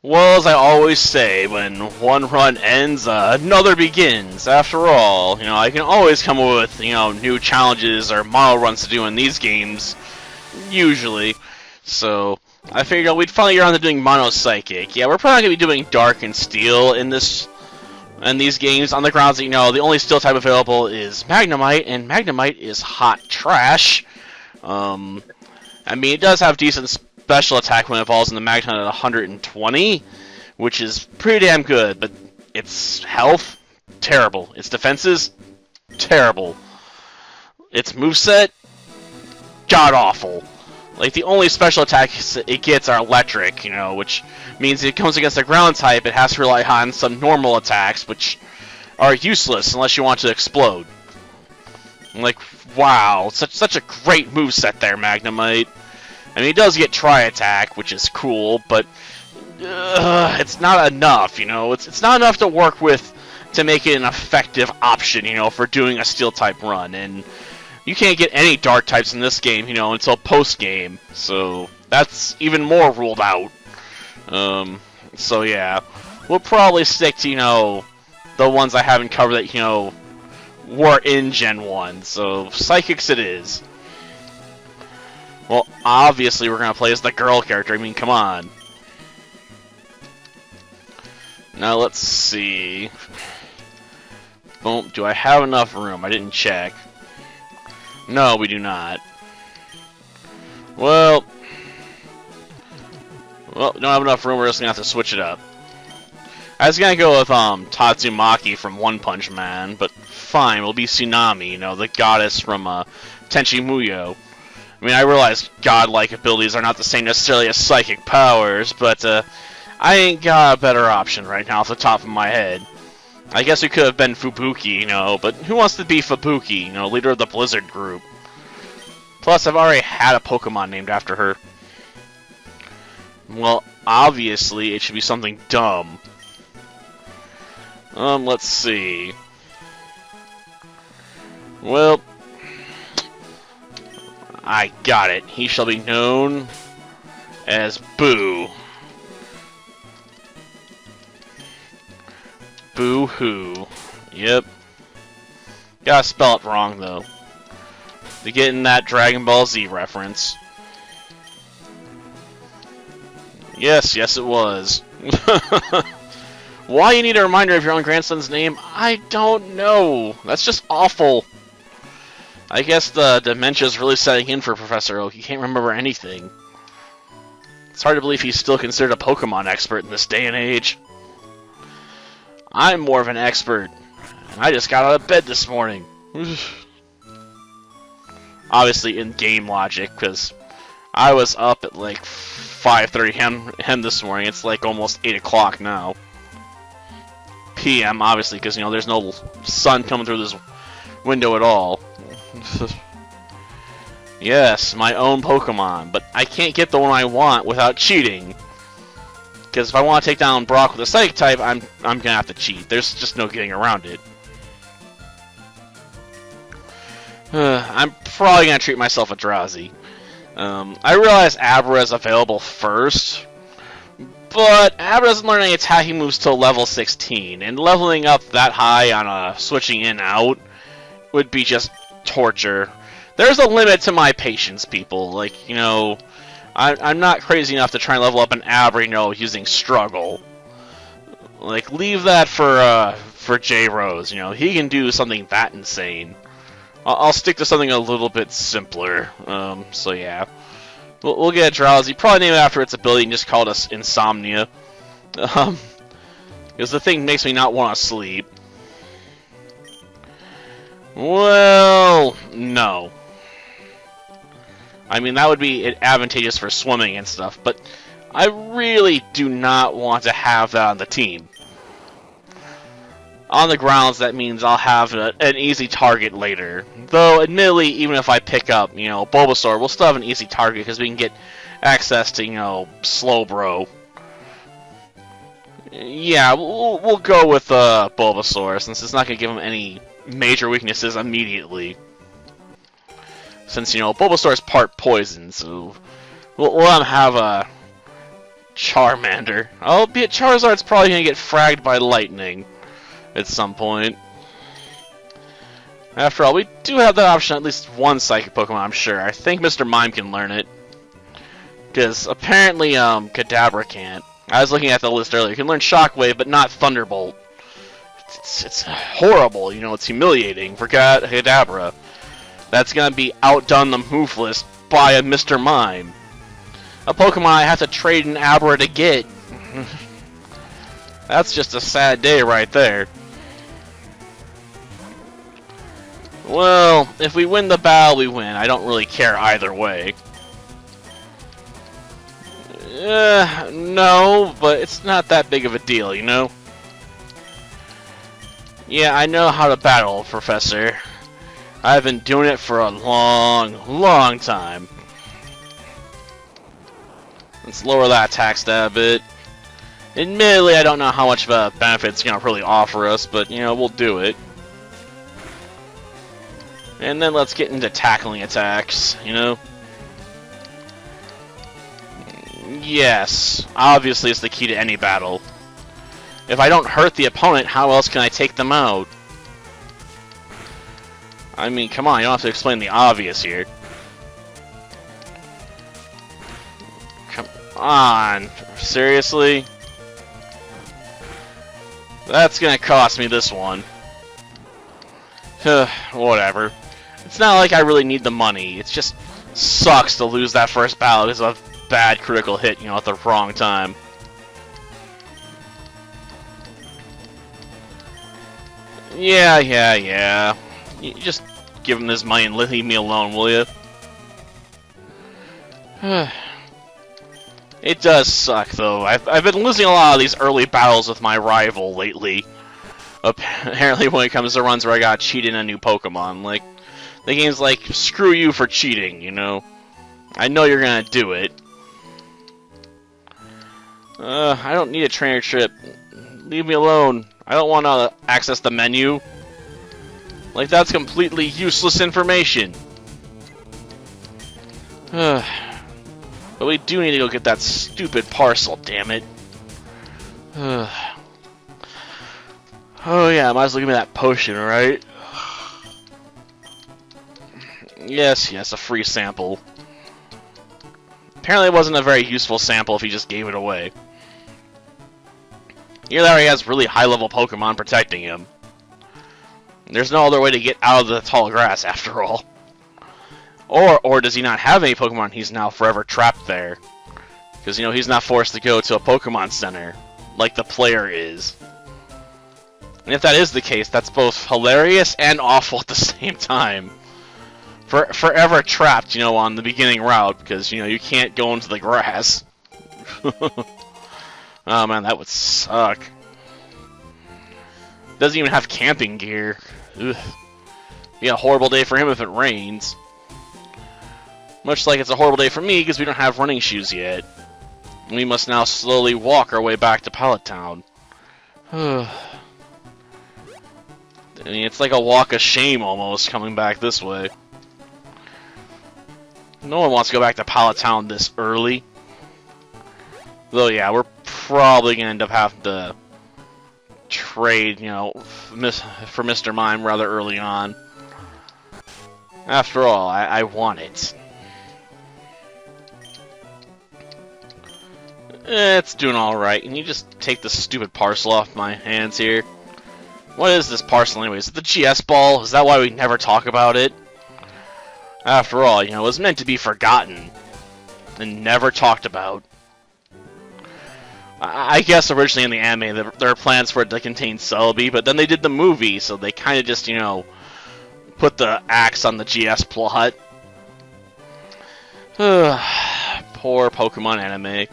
Well, as I always say, when one run ends, another begins. After all, I can always come up with, new challenges or model runs to do in these games, usually. So, I figured we'd finally get around to doing Mono Psychic. Yeah, we're probably going to be doing Dark and Steel in these games on the grounds that, the only Steel type available is Magnemite, and Magnemite is hot trash. I mean, it does have decent special attack when it falls in the Magnemite at 120, which is pretty damn good, but its health, terrible. Its defenses, terrible. Its moveset, god-awful. Like, the only special attacks it gets are electric, which means it comes against a ground type, it has to rely on some normal attacks, which are useless unless you want to explode. Like, wow, such a great moveset there, Magnemite. I mean, it does get Tri-Attack, which is cool, but it's not enough, It's not enough to work with to make it an effective option, for doing a Steel-type run. And you can't get any Dark types in this game, until post-game. So that's even more ruled out. So yeah, we'll probably stick to, the ones I haven't covered that, were in Gen 1. So Psychics it is. Well, obviously we're going to play as the girl character. I mean, come on. Now, let's see. Boom. Do I have enough room? I didn't check. No, we do not. Well, we don't have enough room. We're just going to have to switch it up. I was going to go with Tatsumaki from One Punch Man, but fine. We'll be Tsunami, the goddess from Tenchi Muyo. I mean, I realize godlike abilities are not the same necessarily as psychic powers, but I ain't got a better option right now off the top of my head. I guess we could have been Fubuki, but who wants to be Fubuki, leader of the Blizzard group? Plus, I've already had a Pokemon named after her. Well, obviously, it should be something dumb. Let's see. Well, I got it. He shall be known as Boo. Boo-hoo. Yep. Gotta spell it wrong, though. To get in that Dragon Ball Z reference. Yes, it was. Why you need a reminder of your own grandson's name, I don't know. That's just awful. I guess the dementia's really setting in for Professor Oak. He can't remember anything. It's hard to believe he's still considered a Pokemon expert in this day and age. I'm more of an expert, and I just got out of bed this morning. Obviously in game logic, because I was up at like 5:30 a.m. this morning. It's like almost 8 o'clock now. PM, obviously, because, there's no sun coming through this window at all. Yes, my own Pokemon, but I can't get the one I want without cheating. Because if I want to take down Brock with a Psychic type, I'm gonna have to cheat. There's just no getting around it. I'm probably gonna treat myself a Drowsy. I realize Abra is available first, but Abra doesn't learn any attacking moves till level 16, and leveling up that high on switching in and out would be just torture. There's a limit to my patience, people. Like, I'm not crazy enough to try and level up an Abra, using Struggle. Like, leave that for J Rose. He can do something that insane. I'll stick to something a little bit simpler. So yeah, we'll get a Drowsy. Probably name it after its ability and just call it us Insomnia. Because the thing makes me not want to sleep. Well, no. I mean, that would be advantageous for swimming and stuff, but I really do not want to have that on the team. On the grounds, that means I'll have an easy target later. Though, admittedly, even if I pick up, Bulbasaur, we'll still have an easy target because we can get access to, Slowbro. Yeah, we'll go with Bulbasaur, since it's not going to give him any major weaknesses immediately. Since, Bulbasaur is part poison, so we'll let him have Charmander. Albeit Charizard's probably gonna get fragged by lightning at some point. After all, we do have that option, at least one Psychic Pokemon, I'm sure. I think Mr. Mime can learn it. Because apparently, Kadabra can't. I was looking at the list earlier. You can learn Shockwave, but not Thunderbolt. It's horrible, you know, it's humiliating for Kadabra. That's gonna be outdone the move list by a Mr. Mime. A Pokemon I have to trade an Abra to get. That's just a sad day right there. Well, if we win the battle, we win. I don't really care either way. No, but it's not that big of a deal, you know? Yeah, I know how to battle, Professor. I've been doing it for a long time. Let's lower that attack stat a bit. Admittedly, I don't know how much of a benefit it's going to really offer us, but, you know, we'll do it. And then let's get into tackling attacks, you know? Yes, obviously it's the key to any battle. If I don't hurt the opponent, how else can I take them out? I mean, come on, you don't have to explain the obvious here. Come on, seriously? That's gonna cost me this one. Whatever. It's not like I really need the money. It just sucks to lose that first battle because of a bad critical hit, you know, at the wrong time. Yeah. You just give him this money and leave me alone, will you? It does suck, though. I've been losing a lot of these early battles with my rival lately. Apparently when it comes to runs where I got cheated in a new Pokemon. Like, the game's like, screw you for cheating, you know? I know you're gonna do it. I don't need a trainer trip. Leave me alone. I don't want to access the menu. Like, that's completely useless information. But we do need to go get that stupid parcel, damn it. Oh yeah, might as well give me that potion, right? Yes, a free sample. Apparently it wasn't a very useful sample if he just gave it away. Either that or he has really high-level Pokemon protecting him. There's no other way to get out of the tall grass, after all. Or does he not have any Pokemon? He's now forever trapped there. Because, you know, he's not forced to go to a Pokemon Center, like the player is. And if that is the case, that's both hilarious and awful at the same time. Forever trapped, you know, on the beginning route, because, you know, you can't go into the grass. Oh man, that would suck. Doesn't even have camping gear. Ugh. Be a horrible day for him if it rains. Much like it's a horrible day for me because we don't have running shoes yet. We must now slowly walk our way back to Pallet Town. I mean, it's like a walk of shame almost coming back this way. No one wants to go back to Pallet Town this early. Though, yeah, we're probably going to end up having to trade, you know, for Mr. Mime rather early on. After all, I want it. It's doing alright. Can you just take the stupid parcel off my hands here? What is this parcel anyway? Is it the GS ball? Is that why we never talk about it? After all, you know, it was meant to be forgotten and never talked about. I guess originally in the anime there were plans for it to contain Celebi, but then they did the movie, so they kind of just, you know, put the axe on the GS plot. Poor Pokemon anime.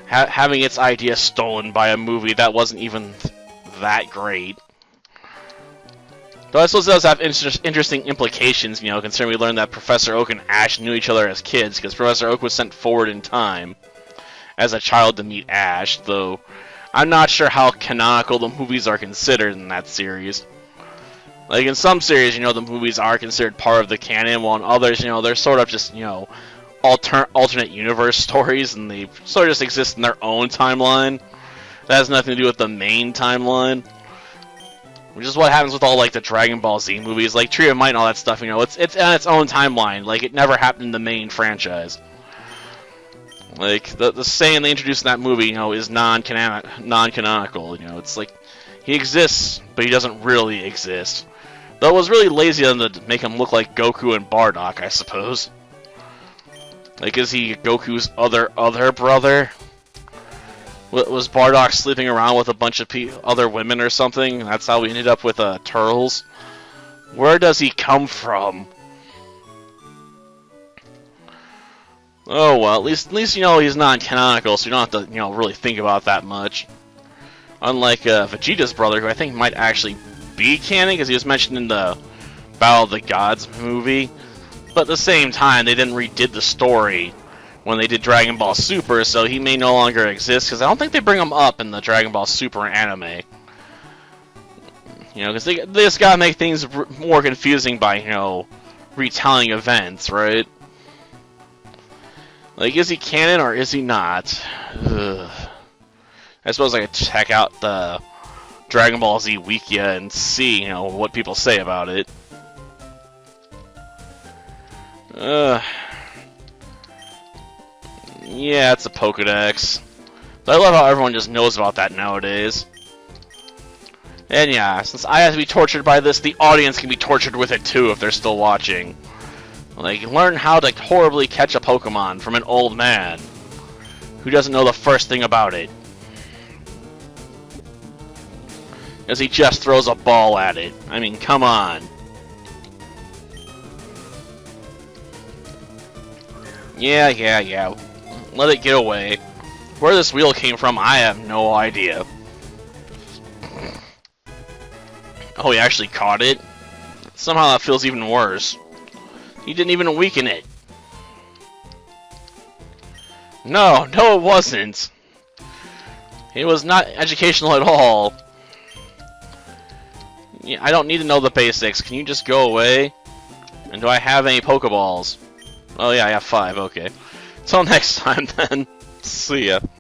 Having its idea stolen by a movie that wasn't even that great. Though I suppose it does have interesting implications, you know, considering we learned that Professor Oak and Ash knew each other as kids, because Professor Oak was sent forward in time as a child to meet Ash, though I'm not sure how canonical the movies are considered in that series. Like, in some series, you know, the movies are considered part of the canon, while in others, you know, they're sort of just, you know, alternate universe stories, and they sort of just exist in their own timeline. That has nothing to do with the main timeline. Which is what happens with all, like, the Dragon Ball Z movies. Like, Tree of Might and all that stuff, you know, it's on its own timeline. Like, it never happened in the main franchise. Like, the Saiyan they introduced in that movie, you know, is non-canonical. You know, it's like, he exists, but he doesn't really exist. Though it was really lazy of them to make him look like Goku and Bardock, I suppose. Like, is he Goku's other brother? Was Bardock sleeping around with a bunch of other women or something? That's how we ended up with Turtles. Where does he come from? Oh well, at least you know he's non-canonical, so you don't have to really think about that much. Unlike Vegeta's brother, who I think might actually be canon because he was mentioned in the Battle of the Gods movie. But at the same time, they didn't redid the story when they did Dragon Ball Super, so he may no longer exist, because I don't think they bring him up in the Dragon Ball Super anime. You know, because they just gotta make things more confusing by, retelling events, right? Like, is he canon or is he not? Ugh. I suppose I could check out the Dragon Ball Z Wikia and see, what people say about it. Yeah, it's a Pokedex. But I love how everyone just knows about that nowadays. And yeah, since I have to be tortured by this, the audience can be tortured with it too if they're still watching. Like, learn how to horribly catch a Pokemon from an old man who doesn't know the first thing about it. Because he just throws a ball at it. I mean, come on. Yeah. Let it get away. Where this wheel came from, I have no idea. Oh, he actually caught it? Somehow that feels even worse. He didn't even weaken it. No, it wasn't. It was not educational at all. Yeah, I don't need to know the basics. Can you just go away? And do I have any Pokeballs? Oh yeah, I have 5, okay. Till next time then. See ya.